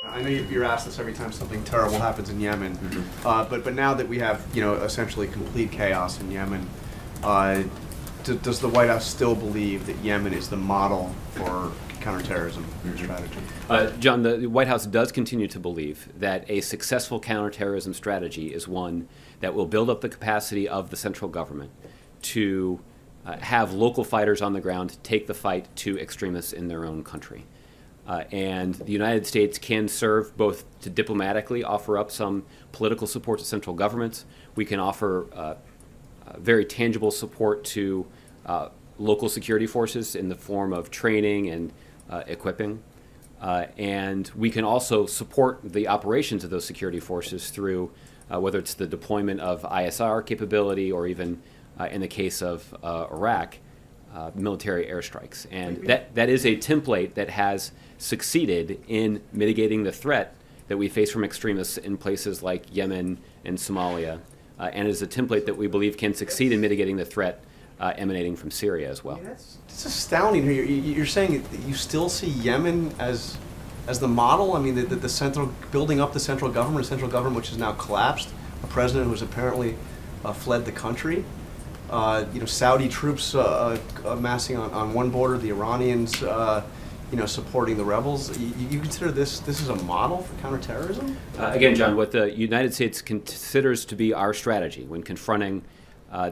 I know you're asked this every time something terrible happens in Yemen, but now that we have essentially complete chaos in Yemen, does the White House still believe that Yemen is the model for counterterrorism strategy? John, the White House does continue to believe that a successful counterterrorism strategy is one that will build up the capacity of the central government to have local fighters on the ground take the fight to extremists in their own country. And the United States can serve both to diplomatically offer up some political support to central governments. We can offer very tangible support to local security forces in the form of training and equipping. And we can also support the operations of those security forces through whether it's the deployment of ISR capability or even in the case of Iraq, military airstrikes. And that is a template that has succeeded in mitigating the threat that we face from extremists in places like Yemen and Somalia, and is a template that we believe can succeed in mitigating the threat emanating from Syria as well. It's astounding. You're saying that you still see Yemen as the model? I mean, the central building up the central government which has now collapsed, a president who has apparently fled the country. Saudi troops amassing on one border, the Iranians supporting the rebels. You consider this is a model for counterterrorism? Again, John, what the United States considers to be our strategy when confronting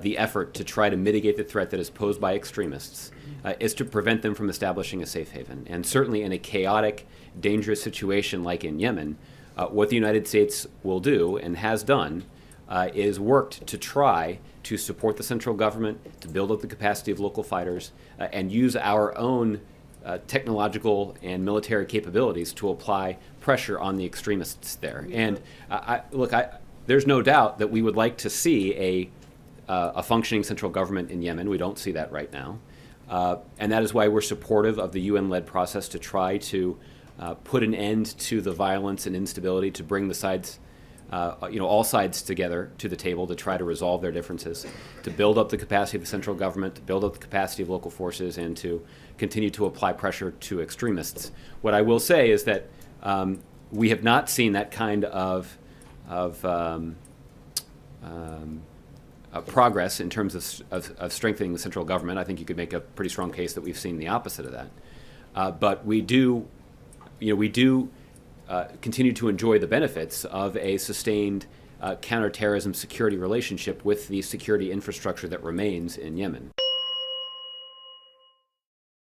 the effort to try to mitigate the threat that is posed by extremists is to prevent them from establishing a safe haven. And certainly in a chaotic, dangerous situation like in Yemen, what the United States will do and has done is worked to try to support the central government, to build up the capacity of local fighters, and use our own technological and military capabilities to apply pressure on the extremists there. And there's no doubt that we would like to see a functioning central government in Yemen. We don't see that right now. And that is why we're supportive of the UN-led process to try to put an end to the violence and instability, to bring the sides, all sides together to the table to try to resolve their differences, to build up the capacity of the central government, to build up the capacity of local forces, and to continue to apply pressure to extremists. What I will say is that we have not seen that kind of progress in terms of strengthening the central government. I think you could make a pretty strong case that we've seen the opposite of that. But we do continue to enjoy the benefits of a sustained counterterrorism security relationship with the security infrastructure that remains in Yemen.